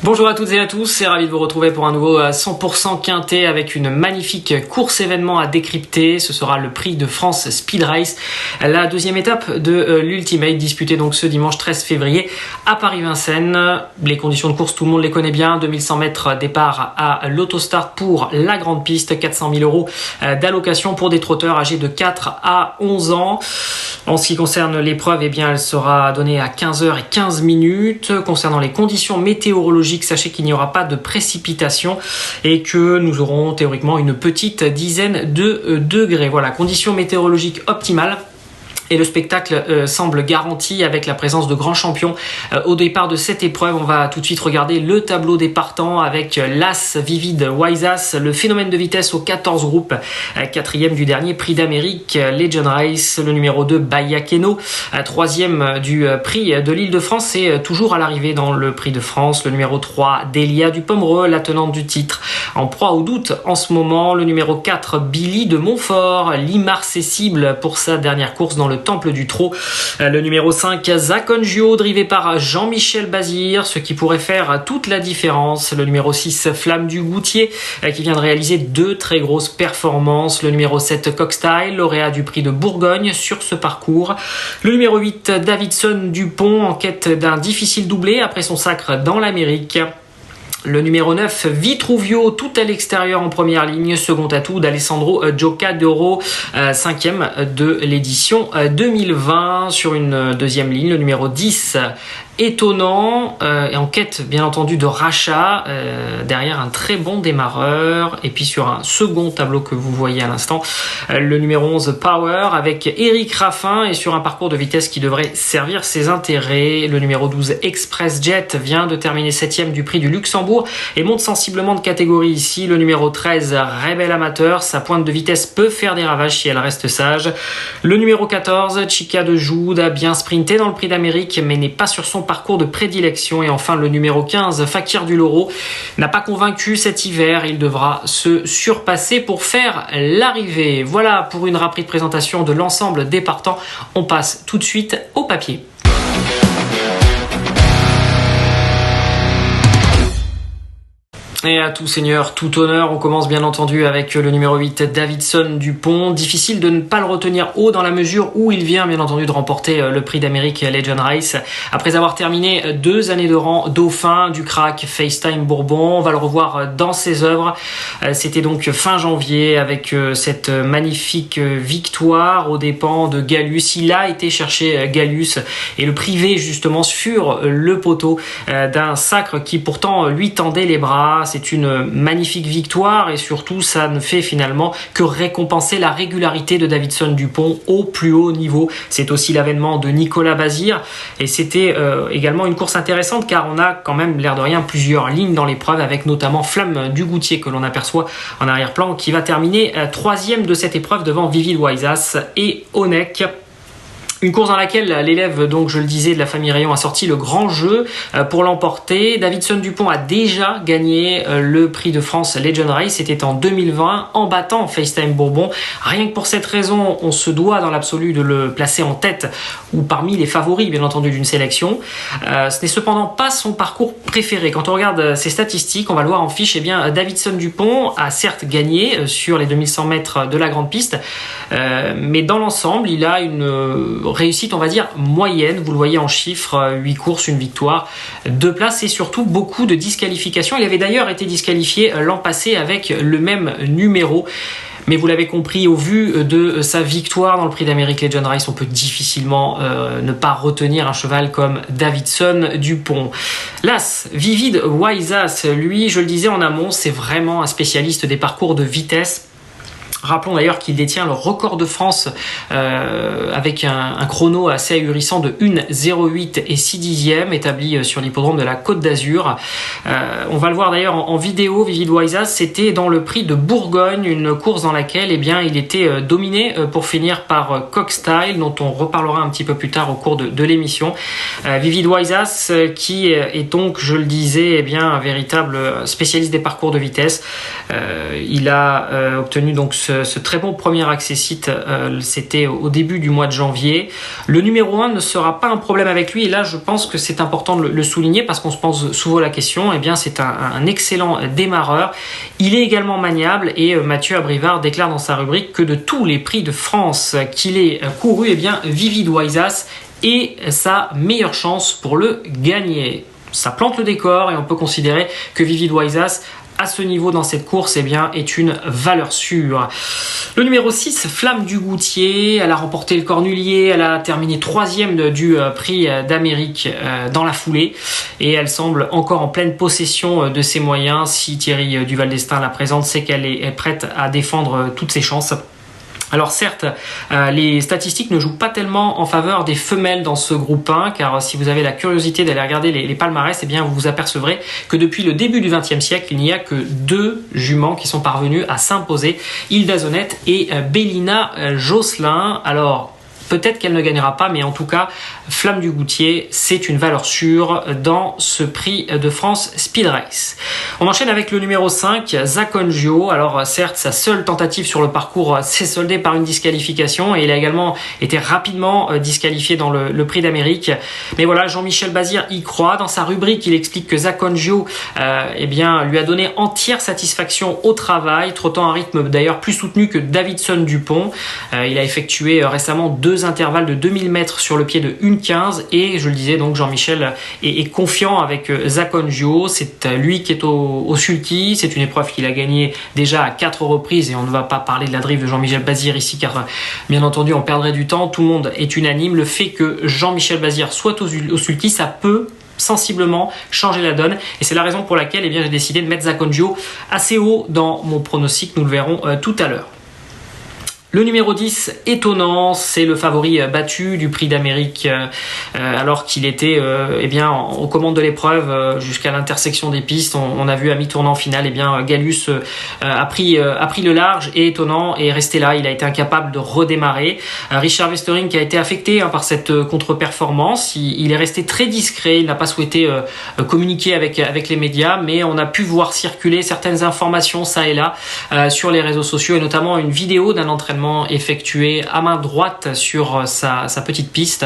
Bonjour à toutes et à tous, c'est ravi de vous retrouver pour un nouveau 100% quintet avec une magnifique course événement à décrypter. Ce sera le prix de France Speed Race, la deuxième étape de l'Ultimate disputée donc ce dimanche 13 février à Paris-Vincennes. Les conditions de course, tout le monde les connaît bien. 2100 mètres départ à l'autostart pour la grande piste, 400 000 euros d'allocation pour des trotteurs âgés de 4 à 11 ans. En ce qui concerne l'épreuve, elle sera donnée à 15h15. Concernant les conditions météorologiques, sachez qu'il n'y aura pas de précipitation et que nous aurons théoriquement une petite dizaine de degrés. Voilà, conditions météorologiques optimales. Et le spectacle semble garanti avec la présence de grands champions. Au départ de cette épreuve, on va tout de suite regarder le tableau des partants avec l'As Vivid Wise, le phénomène de vitesse au 14 groupe, quatrième du dernier prix d'Amérique Legend Race, le numéro 2 Bayakeno, troisième du prix de l'Île-de-France et toujours à l'arrivée dans le prix de France, le numéro 3 Delia du Pomereux, la tenante du titre. En proie au doute en ce moment, le numéro 4 Billy de Montfort, l'immarcessible pour sa dernière course dans le Temple du Trot. Le numéro 5, Zaconjo, drivé par Jean-Michel Bazir, ce qui pourrait faire toute la différence. Le numéro 6, Flamme du Goutier, qui vient de réaliser deux très grosses performances. Le numéro 7, Cockstyle, lauréat du prix de Bourgogne sur ce parcours. Le numéro 8, Davidson Dupont, en quête d'un difficile doublé après son sacre dans l'Amérique. Le numéro 9, Vitruvio, tout à l'extérieur en première ligne, second atout d'Alessandro Gioccadoro, cinquième de l'édition 2020. Sur une deuxième ligne, le numéro 10, Étonnant, et en quête bien entendu de rachat, derrière un très bon démarreur. Et puis sur un second tableau que vous voyez à l'instant, le numéro 11, Power, avec Eric Raffin, et sur un parcours de vitesse qui devrait servir ses intérêts. Le numéro 12, Express Jet, vient de terminer 7ème du prix du Luxembourg et monte sensiblement de catégorie ici. Le numéro 13, Rebel Amateur, sa pointe de vitesse peut faire des ravages si elle reste sage. Le numéro 14, Chica de Joude, a bien sprinté dans le prix d'Amérique mais n'est pas sur son parcours de prédilection. Et enfin le numéro 15, Fakir du Loro, n'a pas convaincu cet hiver. Il devra se surpasser pour faire l'arrivée. Voilà pour une rapide présentation de l'ensemble des partants. On passe tout de suite au papier. Et à tout seigneur, tout honneur, on commence bien entendu avec le numéro 8, Davidson Dupont. Difficile de ne pas le retenir haut dans la mesure où il vient bien entendu de remporter le prix d'Amérique Legend Race. Après avoir terminé 2 années de rang dauphin du crack FaceTime Bourbon, on va le revoir dans ses œuvres. C'était donc fin janvier avec cette magnifique victoire aux dépens de Gallus. Il a été chercher Gallus et le privé justement sur le poteau d'un sacre qui pourtant lui tendait les bras. C'est une magnifique victoire et surtout ça ne fait finalement que récompenser la régularité de Davidson Dupont au plus haut niveau. C'est aussi l'avènement de Nicolas Bazir et c'était également une course intéressante car on a quand même l'air de rien plusieurs lignes dans l'épreuve avec notamment Flamme du Goutier que l'on aperçoit en arrière-plan qui va terminer 3e de cette épreuve devant Vivid Waisas et Onek. Une course dans laquelle l'élève, donc je le disais, de la famille Rayon a sorti le grand jeu pour l'emporter. Davidson Dupont a déjà gagné le prix de France Legend Race, c'était en 2020, en battant FaceTime Bourbon. Rien que pour cette raison, on se doit dans l'absolu de le placer en tête ou parmi les favoris, bien entendu, d'une sélection. Ce n'est cependant pas son parcours préféré. Quand on regarde ses statistiques, on va le voir en fiche, Davidson Dupont a certes gagné sur les 2100 mètres de la grande piste, mais dans l'ensemble, il a une réussite, on va dire, moyenne. Vous le voyez en chiffres, 8 courses, une victoire, 2 places et surtout beaucoup de disqualifications. Il avait d'ailleurs été disqualifié l'an passé avec le même numéro. Mais vous l'avez compris, au vu de sa victoire dans le prix d'Amérique Legend Race, on peut difficilement ne pas retenir un cheval comme Davidson Dupont. L'As Vivid Waisas, lui, je le disais en amont, c'est vraiment un spécialiste des parcours de vitesse. Rappelons d'ailleurs qu'il détient le record de France avec un chrono assez ahurissant de 1,08 et 6 dixièmes établi sur l'hippodrome de la Côte d'Azur. On va le voir d'ailleurs en vidéo, Vivid Waisas, c'était dans le prix de Bourgogne, une course dans laquelle il était dominé pour finir par Cockstyle, dont on reparlera un petit peu plus tard au cours de l'émission. Vivid Waisas qui est donc, je le disais, un véritable spécialiste des parcours de vitesse. Il a obtenu donc ce ce très bon premier accessite, c'était au début du mois de janvier. Le numéro 1 ne sera pas un problème avec lui, et là je pense que c'est important de le souligner parce qu'on se pose souvent la question. Eh bien, c'est un excellent démarreur. Il est également maniable, et Mathieu Abrivard déclare dans sa rubrique que de tous les prix de France qu'il ait couru, eh bien, Vivid Wysas est sa meilleure chance pour le gagner. Ça plante le décor et on peut considérer que Vivid Wysas à ce niveau dans cette course, eh bien, est une valeur sûre. Le numéro 6, Flamme du Goutier, elle a remporté le Cornulier, elle a terminé 3e du prix d'Amérique dans la foulée, et elle semble encore en pleine possession de ses moyens. Si Thierry Duval d'Estaing la présente, c'est qu'elle est prête à défendre toutes ses chances. Alors certes, les statistiques ne jouent pas tellement en faveur des femelles dans ce groupe 1, car si vous avez la curiosité d'aller regarder les palmarès, eh bien vous vous apercevrez que depuis le début du XXe siècle, il n'y a que 2 juments qui sont parvenues à s'imposer, Hilda Zonnette et Bélina Josselin. Alors, peut-être qu'elle ne gagnera pas, mais en tout cas, Flamme du Goutier, c'est une valeur sûre dans ce prix de France Speed Race. On enchaîne avec le numéro 5, Zacongio. Alors certes, sa seule tentative sur le parcours s'est soldée par une disqualification, et il a également été rapidement disqualifié dans le prix d'Amérique. Mais voilà, Jean-Michel Bazir y croit. Dans sa rubrique, il explique que Zacongio eh bien, lui a donné entière satisfaction au travail, trottant à un rythme d'ailleurs plus soutenu que Davidson Dupont. Il a effectué récemment 2 intervalles de 2000 mètres sur le pied de 1,15, et je le disais, donc Jean-Michel est confiant avec Zacongio. C'est lui qui est au sulky. C'est une épreuve qu'il a gagnée déjà à 4 reprises, et on ne va pas parler de la drive de Jean-Michel Bazir ici, car bien entendu on perdrait du temps. Tout le monde est unanime, le fait que Jean-Michel Bazir soit au sulky, ça peut sensiblement changer la donne, et c'est la raison pour laquelle, eh bien, j'ai décidé de mettre Zacongio assez haut dans mon pronostic. Nous le verrons tout à l'heure. Le numéro 10, Étonnant, c'est le favori battu du prix d'Amérique, alors qu'il était eh bien, aux commandes de l'épreuve jusqu'à l'intersection des pistes. On a vu à mi-tournant final, eh bien, Gallus a pris le large, et Étonnant est resté là. Il a été incapable de redémarrer. Richard Westering qui a été affecté par cette contre-performance. Il est resté très discret, il n'a pas souhaité communiquer avec les médias, mais on a pu voir circuler certaines informations ça et là sur les réseaux sociaux, et notamment une vidéo d'un entraînement effectué à main droite sur sa petite piste.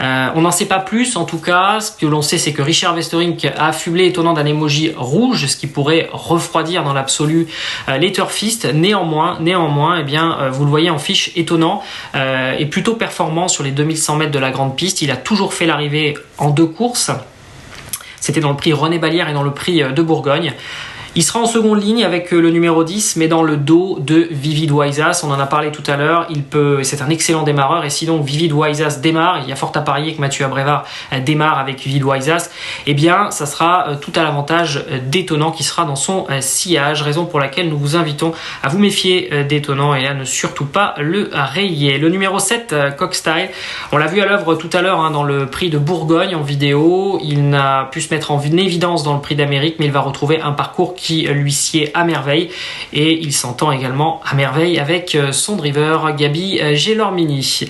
On n'en sait pas plus, en tout cas. Ce que l'on sait, c'est que Richard Westering a affublé Étonnant d'un emoji rouge, ce qui pourrait refroidir dans l'absolu les turfistes. Néanmoins, eh bien, vous le voyez en fiche, Étonnant est plutôt performant sur les 2100 mètres de la grande piste. Il a toujours fait l'arrivée en 2 courses. C'était dans le prix René Ballière et dans le prix de Bourgogne. Il sera en seconde ligne avec le numéro 10, mais dans le dos de Vivid Wysas. On en a parlé tout à l'heure. C'est un excellent démarreur, et si donc Vivid Wysas démarre, il y a fort à parier que Mathieu Abrivard démarre avec Vivid Wysas, eh bien, ça sera tout à l'avantage d'Étonnant qui sera dans son sillage, raison pour laquelle nous vous invitons à vous méfier d'Étonnant et à ne surtout pas le rayer. Le numéro 7, Cockstyle, on l'a vu à l'œuvre tout à l'heure dans le prix de Bourgogne en vidéo. Il n'a pu se mettre en évidence dans le prix d'Amérique, mais il va retrouver un parcours qui lui sied à merveille, et il s'entend également à merveille avec son driver Gabi Gelormini.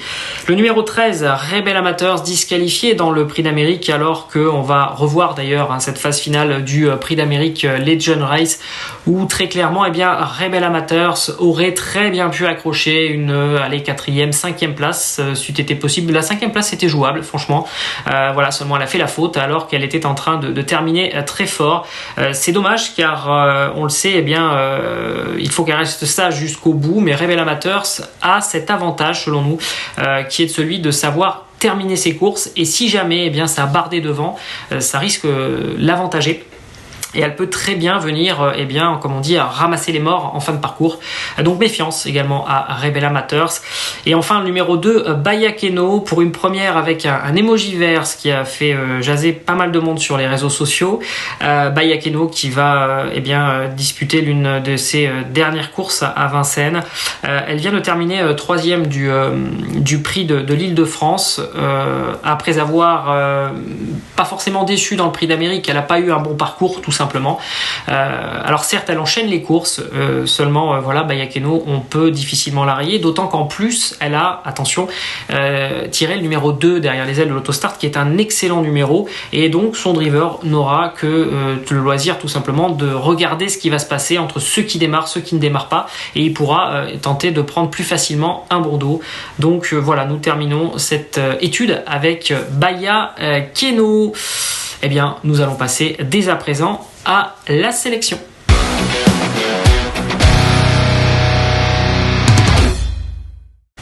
Le numéro 13, Rebel Amateurs, disqualifié dans le prix d'Amérique, alors qu'on va revoir d'ailleurs cette phase finale du prix d'Amérique Legend Race, où très clairement, eh bien, Rebel Amateurs aurait très bien pu accrocher une 4e, 5e place, c'eût été possible. La 5e place était jouable, franchement. Voilà, seulement elle a fait la faute alors qu'elle était en train de terminer très fort. C'est dommage, car on le sait, eh bien, il faut qu'elle reste sage jusqu'au bout, mais Rebel Amateurs a cet avantage, selon nous, qui est de celui de savoir terminer ses courses, et si jamais, eh bien, ça a bardé devant, ça risque l'avantager. Et elle peut très bien venir, eh bien, comme on dit, à ramasser les morts en fin de parcours. Donc méfiance également à Rebel Amateurs. Et enfin, le numéro 2, Bayakeno, pour une première avec un emoji vert, ce qui a fait jaser pas mal de monde sur les réseaux sociaux. Bayakeno qui va eh bien, disputer l'une de ses dernières courses à Vincennes. Elle vient de terminer 3e du prix de l'Île-de-France, après avoir pas forcément déçu dans le prix d'Amérique. Elle n'a pas eu un bon parcours, tout simplement. Alors certes, elle enchaîne les courses, seulement voilà, Bayakeno, on peut difficilement la rayer, d'autant qu'en plus, elle a, attention, tiré le numéro 2 derrière les ailes de l'autostart, qui est un excellent numéro, et donc son driver n'aura que le loisir tout simplement de regarder ce qui va se passer entre ceux qui démarrent, ceux qui ne démarrent pas, et il pourra tenter de prendre plus facilement un bourdeau. Donc voilà, nous terminons cette étude avec Bayakeno. Eh bien, nous allons passer dès à présent à la sélection.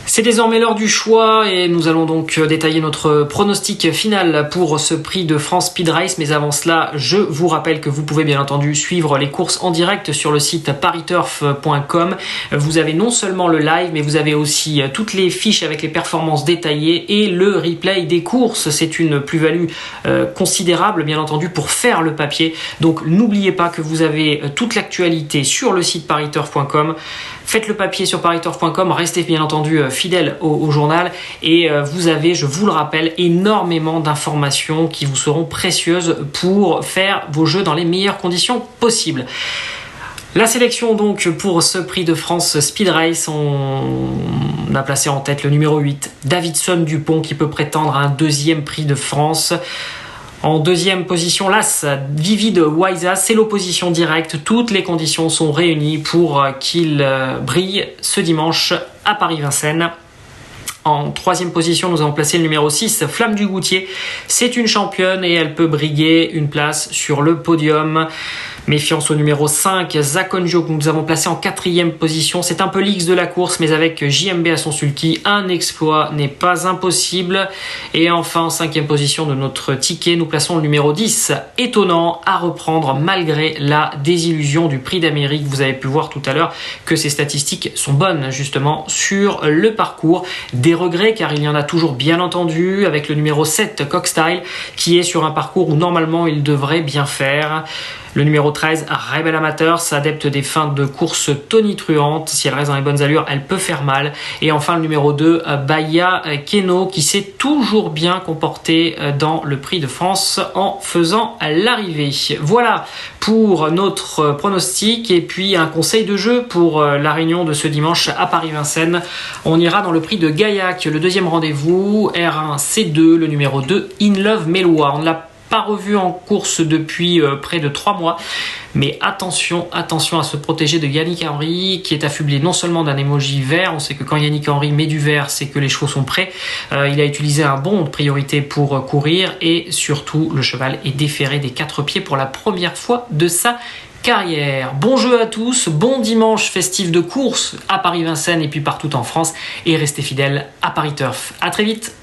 C'est désormais l'heure du choix et nous allons donc détailler notre pronostic final pour ce prix de France Speed Race. Mais avant cela, je vous rappelle que vous pouvez bien entendu suivre les courses en direct sur le site pariturf.com. Vous avez non seulement le live, mais vous avez aussi toutes les fiches avec les performances détaillées et le replay des courses. C'est une plus-value considérable, bien entendu, pour faire le papier. Donc n'oubliez pas que vous avez toute l'actualité sur le site pariturf.com. Faites le papier sur pariturf.com, restez bien entendu fidèle au journal et vous avez, je vous le rappelle, énormément d'informations qui vous seront précieuses pour faire vos jeux dans les meilleures conditions possibles. La sélection donc pour ce prix de France Speed Race, on a placé en tête le numéro 8, Davidson Dupont, qui peut prétendre à un deuxième prix de France. En deuxième position, l'As Vivid Wayzat, c'est l'opposition directe. Toutes les conditions sont réunies pour qu'il brille ce dimanche à Paris-Vincennes. En troisième position, nous avons placé le numéro 6, Flamme du Goutier. C'est une championne et elle peut briguer une place sur le podium. Méfiance au numéro 5, Zakonjo, que nous avons placé en quatrième position. C'est un peu l'X de la course, mais avec JMB à son sulky, un exploit n'est pas impossible. Et enfin, en cinquième position de notre ticket, nous plaçons le numéro 10, Étonnant, à reprendre malgré la désillusion du Prix d'Amérique. Vous avez pu voir tout à l'heure que ces statistiques sont bonnes justement sur le parcours. Des regrets, car il y en a toujours bien entendu, avec le numéro 7, Cockstyle, qui est sur un parcours où normalement il devrait bien faire. Le numéro 13, Rebel Amateurs, adepte des fins de course tonitruantes. Si elle reste dans les bonnes allures, elle peut faire mal. Et enfin, le numéro 2, Bayakeno, qui s'est toujours bien comporté dans le Prix de France en faisant l'arrivée. Voilà pour notre pronostic. Et puis, un conseil de jeu pour la réunion de ce dimanche à Paris-Vincennes. On ira dans le Prix de Gaillac, le deuxième rendez-vous, R1, C2, le numéro 2, In Love Mélois. On ne l'a pas revu en course depuis près de 3 mois, mais attention à se protéger de Yannick Henry, qui est affublé non seulement d'un emoji vert. On sait que quand Yannick Henry met du vert, c'est que les chevaux sont prêts. Il a utilisé un bond de priorité pour courir et surtout le cheval est déféré des 4 pieds pour la première fois de sa carrière. Bon jeu à tous, bon dimanche festif de course à Paris-Vincennes et puis partout en France, et restez fidèles à Paris Turf. À très vite.